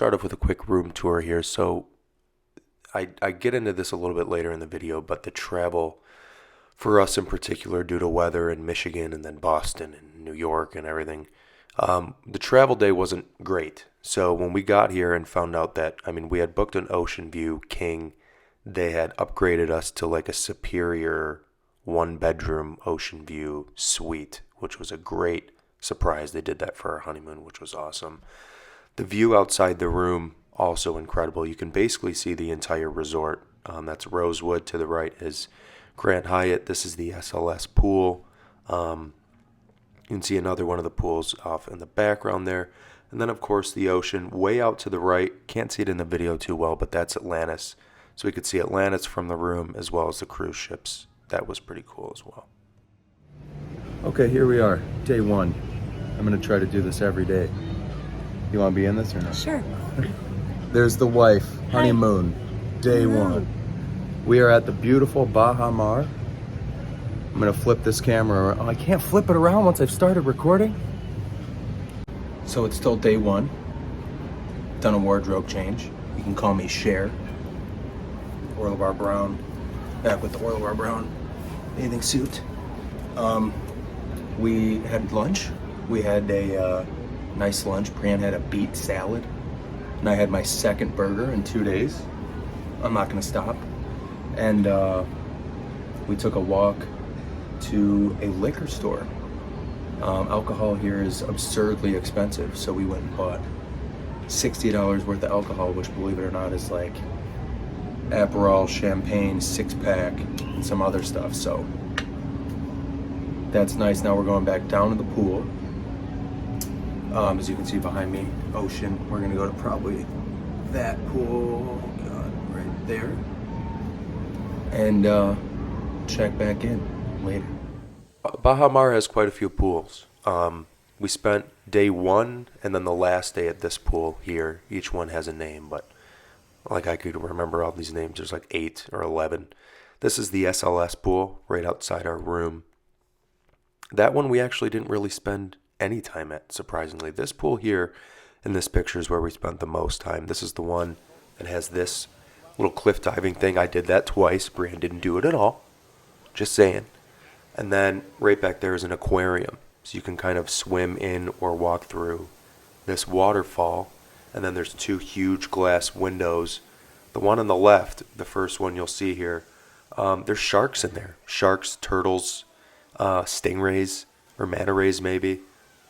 start off with a quick room tour here. So I get into this a little bit later in the video, but the travel for us in particular, due to weather in Michigan and then Boston and New York and everything, the travel day wasn't great. So when we got here and found out that, I mean, we had booked an Ocean View King, they had upgraded us to like a superior one bedroom Ocean View suite, which was a great surprise. They did that for our honeymoon, which was awesome. The view outside the room, also incredible. You can basically see the entire resort. That's Rosewood. To the right is Grand Hyatt. This is the SLS pool. You can see another one of the pools off in the background there. And then, of course, the ocean way out to the right. Can't see it in the video too well, but that's Atlantis. So we could see Atlantis from the room as well as the cruise ships. That was pretty cool as well. Okay, here we are, day one. I'm gonna try to do this every day. You wanna be in this or no? Sure. There's the wife, honeymoon, day one. We are at the beautiful Baha Mar. I'm gonna flip this camera around. Oh, I can't flip it around once I've started recording. So it's still day one. Done a wardrobe change. You can call me Cher. Oil Bar Brown. Back with the Oil Bar Brown bathing suit. We had lunch. We had a nice lunch. Brian had a beet salad. And I had my second burger in 2 days. I'm not gonna stop. And we took a walk to a liquor store. Alcohol here is absurdly expensive, so we went and bought $60 worth of alcohol, which, believe it or not, is like Aperol, champagne, 6-pack, and some other stuff. So that's nice. Now we're going back down to the pool. As you can see behind me, ocean. We're gonna go to probably that pool right there, and check back in later. Baha Mar has quite a few pools. We spent day one and then the last day at this pool here. Each one has a name, but like I could remember all these names. There's like 8 or 11. This is the SLS pool right outside our room. That one we actually didn't really spend any time at, surprisingly. This pool here in this picture is where we spent the most time. This is the one that has this little cliff diving thing. I did that twice. Brian didn't do it at all. Just saying. And then right back there is an aquarium. So you can kind of swim in or walk through this waterfall. And then there's 2 huge glass windows. The one on the left, the first one you'll see here, there's sharks in there. Sharks, turtles, stingrays, or manta rays maybe.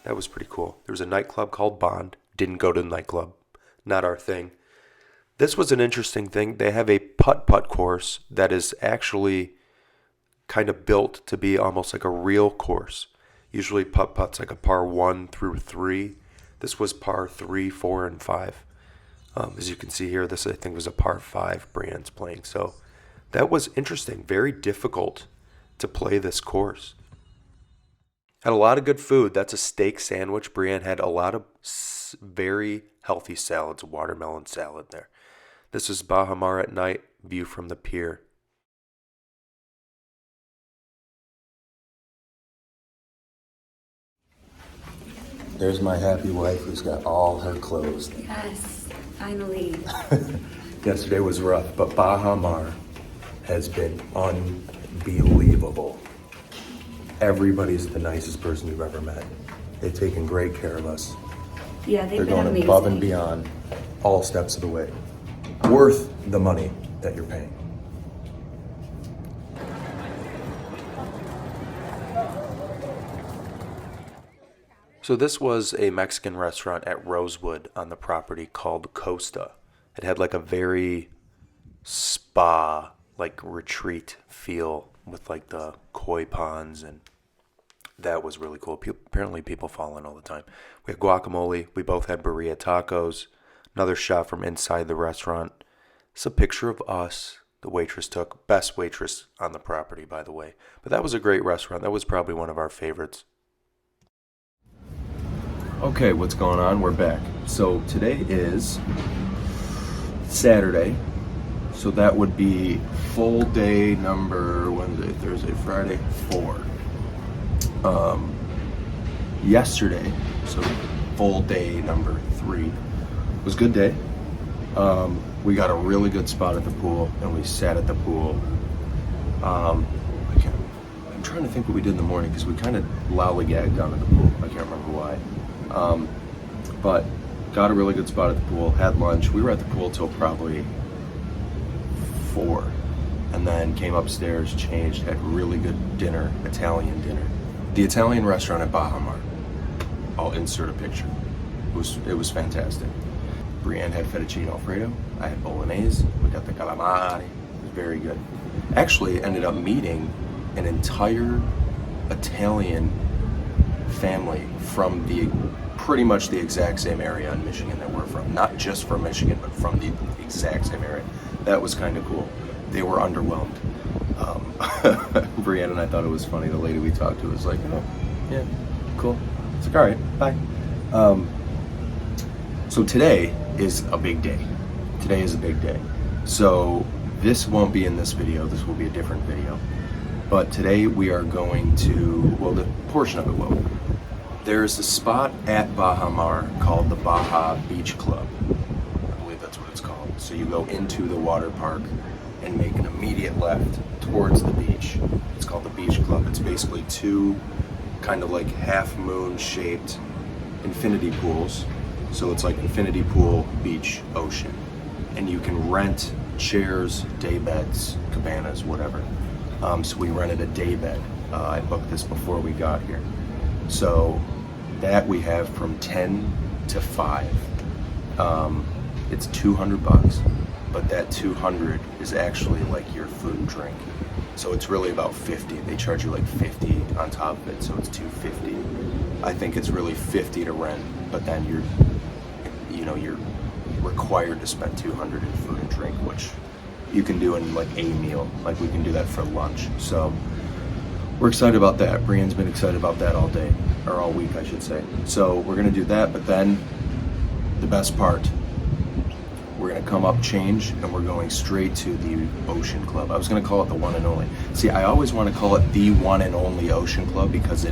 That was pretty cool. There was a nightclub called Bond. Didn't go to the nightclub. Not our thing. This was an interesting thing. They have a putt-putt course that is actually kind of built to be almost like a real course. Usually putt-putt's like a par 1 through 3. This was par 3, 4, and 5. As you can see here, this I think was a par 5 Brian's playing. So that was interesting. Very difficult to play this course. Had a lot of good food. That's a steak sandwich. Brian had a lot of very healthy salads, watermelon salad there. This is Baha Mar at night, view from the pier. There's my happy wife who's got all her clothes. Yes, finally. Yesterday was rough, but Baha Mar has been unbelievable. Everybody's the nicest person you've ever met. They've taken great care of us. Yeah, they've They're been going amazing. above and beyond all steps of the way. Worth the money that you're paying. So this was a Mexican restaurant at Rosewood on the property called Costa. It had like a very spa, like retreat feel with like the koi ponds, and that was really cool. Apparently people fall in all the time. We had guacamole. We both had burrito tacos. Another shot from inside the restaurant. It's a picture of us. The waitress took. Best waitress on the property, by the way. But that was a great restaurant. That was probably one of our favorites. Okay, what's going on? We're back. So today is Saturday. So that would be full day number Wednesday, Thursday, Friday, 4. Yesterday, so full day number 3, It was a good day. We got a really good spot at the pool, and we sat at the pool. I'm trying to think what we did in the morning because we kind of lollygagged down at the pool. I can't remember why. But got a really good spot at the pool, had lunch. We were at the pool till probably 4, and then came upstairs, changed, had really good dinner, Italian dinner. The Italian restaurant at Baha Mar. I'll insert a picture. It was fantastic. Brienne had fettuccine alfredo. I had bolognese. We got the calamari. It was very good. Actually, ended up meeting an entire Italian family from pretty much the exact same area in Michigan that we're from. Not just from Michigan, but from the exact same area. That was kind of cool. They were underwhelmed. Brienne and I thought it was funny. The lady we talked to was like, oh, yeah, cool. It's like, all right, bye. So today is a big day. Today is a big day. So this won't be in this video. This will be a different video. But today we are going to, well, the portion of it will. There's a spot at Baha Mar called the Baha Beach Club. I believe that's what it's called. So you go into the water park and make an immediate left towards the beach. It's called the Beach Club. It's basically 2 kind of like half moon shaped infinity pools. So it's like infinity pool, beach, ocean. And you can rent chairs, day beds, cabanas, whatever. So we rented a day bed. I booked this before we got here. So that we have from 10 to 5. It's $200, but that 200 is actually like your food and drink. So it's really about 50. They charge you like 50 on top of it, so it's 250. I think it's really 50 to rent, but then you're required to spend 200 in food and drink, which you can do in like a meal. Like we can do that for lunch. So we're excited about that. Brienne's been excited about that all day, or all week, I should say. So we're gonna do that, but then the best part, we're gonna come up, change, and we're going straight to the Ocean Club. I was gonna call it the one and only. See, I always want to call it the one and only Ocean Club because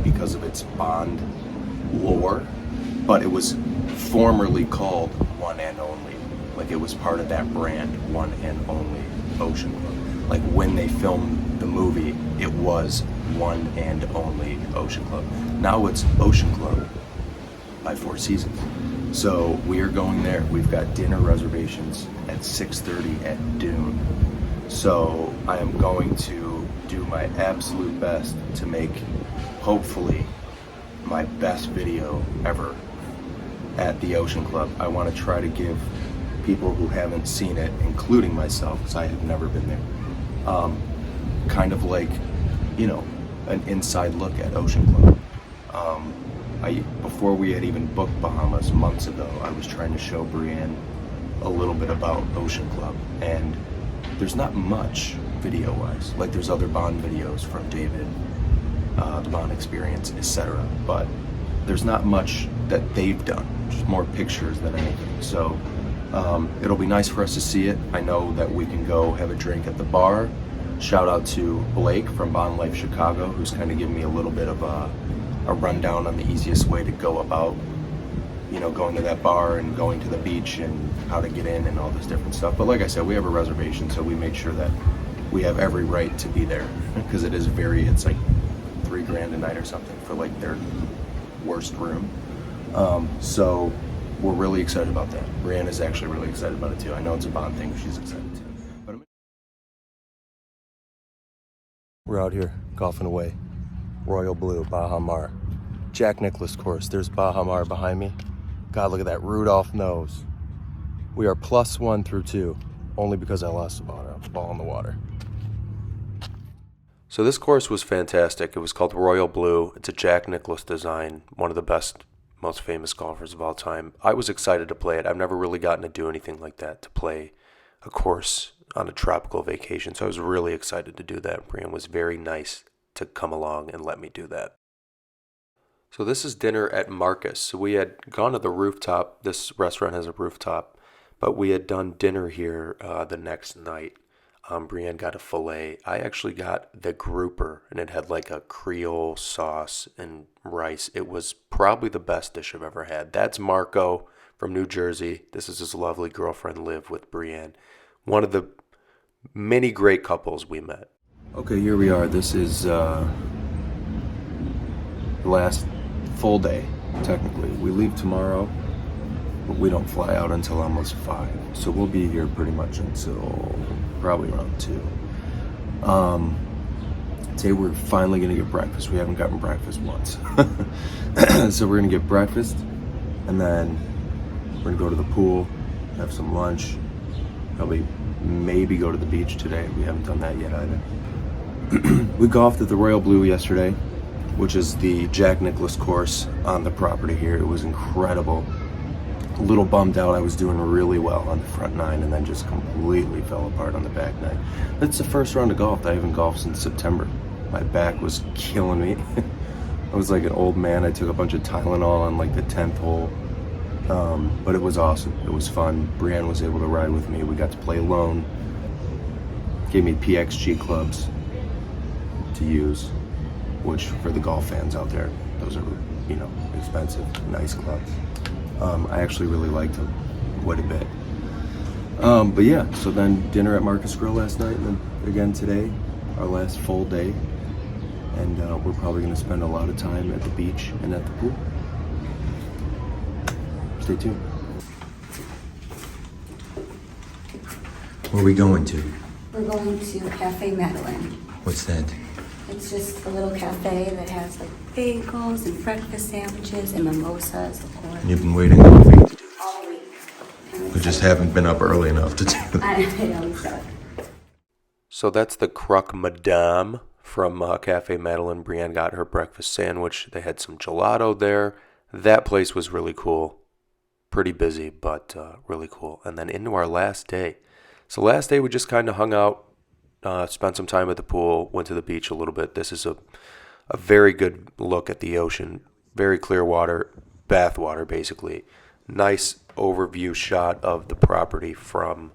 because of its Bond lore, but it was formerly called One and Only. Like it was part of that brand, One and Only Ocean Club. Like when they filmed the movie, it was One and Only Ocean Club. Now it's Ocean Club by Four Seasons. So we are going there. We've got dinner reservations at 6:30 at Dune. So I am going to do my absolute best to make, hopefully, my best video ever at the Ocean Club. I want to try to give people who haven't seen it, including myself, because I have never been there, kind of like, an inside look at Ocean Club. Before we had even booked Bahamas months ago, I was trying to show Brienne a little bit about Ocean Club, and there's not much video-wise. Like there's other Bond videos from David, the Bond Experience, etc. But there's not much that they've done, just more pictures than anything. So it'll be nice for us to see it. I know that we can go have a drink at the bar. Shout out to Blake from Bond Life Chicago, who's kind of giving me a little bit of a rundown on the easiest way to go about, going to that bar and going to the beach and how to get in and all this different stuff. But like I said, we have a reservation, so we make sure that we have every right to be there because it's like $3,000 a night or something for like their worst room. So we're really excited about that. Brienne is actually really excited about it too. I know it's a Bond thing, but she's excited too. We're out here golfing away. Royal Blue, Baha Mar. Jack Nicklaus course. There's Baha Mar behind me. God, look at that Rudolph nose. We are +1 through 2, only because I lost the ball in the water. So this course was fantastic. It was called Royal Blue. It's a Jack Nicklaus design, one of the best, most famous golfers of all time. I was excited to play it. I've never really gotten to do anything like that, to play a course on a tropical vacation. So I was really excited to do that. Brienne was very nice to come along and let me do that. So this is dinner at Marcus. So we had gone to the rooftop. This restaurant has a rooftop, but we had done dinner here the next night. Brienne got a filet. I actually got the grouper, and it had like a Creole sauce and rice. It was probably the best dish I've ever had. That's Marco. from New Jersey. This is his lovely girlfriend, Liv, with Brienne. One of the many great couples we met. Okay, here we are. This is the last full day, technically. We leave tomorrow, but we don't fly out until almost 5. So we'll be here pretty much until probably around 2. Today we're finally gonna get breakfast. We haven't gotten breakfast once. So we're gonna get breakfast, and then we're gonna go to the pool, have some lunch, probably maybe go to the beach today. We haven't done that yet either. We golfed at the Royal Blue yesterday, which is the Jack Nicklaus course on the property here. It was incredible. A little bummed out. I was doing really well on the front 9 and then just completely fell apart on the back 9. That's the first round of golf. I haven't golfed since September. My back was killing me. I was like an old man. I took a bunch of Tylenol on like the 10th hole. But it was awesome. It was fun. Brienne was able to ride with me. We got to play alone. Gave me PXG clubs to use, which for the golf fans out there, those are, expensive, nice clubs. I actually really liked them quite a bit. But yeah, so then dinner at Marcus Grill last night, and then again today, our last full day. And we're probably gonna spend a lot of time at the beach and at the pool. Stay tuned. Where are we going to? We're going to Cafe Madeline. What's that? It's just a little cafe that has like bagels and breakfast sandwiches and mimosas, of course. You've been waiting all week to do. All week. We just haven't been up early enough to do it. I know, so. So that's the Croque Madame from Cafe Madeline. Brienne got her breakfast sandwich. They had some gelato there. That place was really cool. Pretty busy, but really cool. And then into our last day. So last day we just kind of hung out, spent some time at the pool, went to the beach a little bit. This is a very good look at the ocean. Very clear water, bath water basically. Nice overview shot of the property from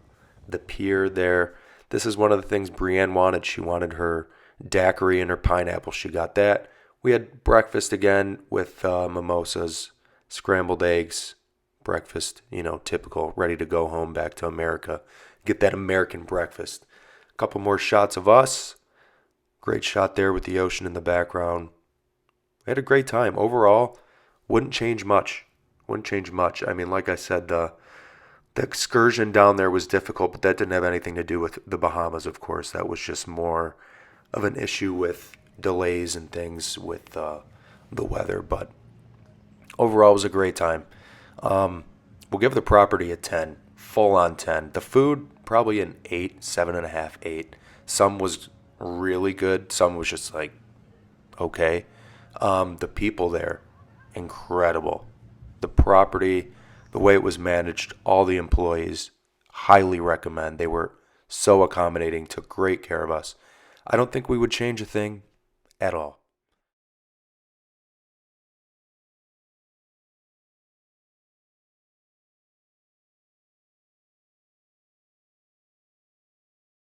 the pier there. This is one of the things Brienne wanted. She wanted her daiquiri and her pineapple. She got that. We had breakfast again with mimosas, scrambled eggs, breakfast, typical, ready to go home back to America. Get that American breakfast. A couple more shots of us. Great shot there with the ocean in the background. We had a great time. Overall, wouldn't change much. I mean, like I said, the excursion down there was difficult, but that didn't have anything to do with the Bahamas, of course. That was just more of an issue with delays and things with the weather. But overall, it was a great time. We'll give the property a 10, full on 10. The food, probably an 8, 7.5, 8. Some was really good. Some was just like, okay. The people there, incredible. The property, the way it was managed, all the employees, highly recommend. They were so accommodating, took great care of us. I don't think we would change a thing at all.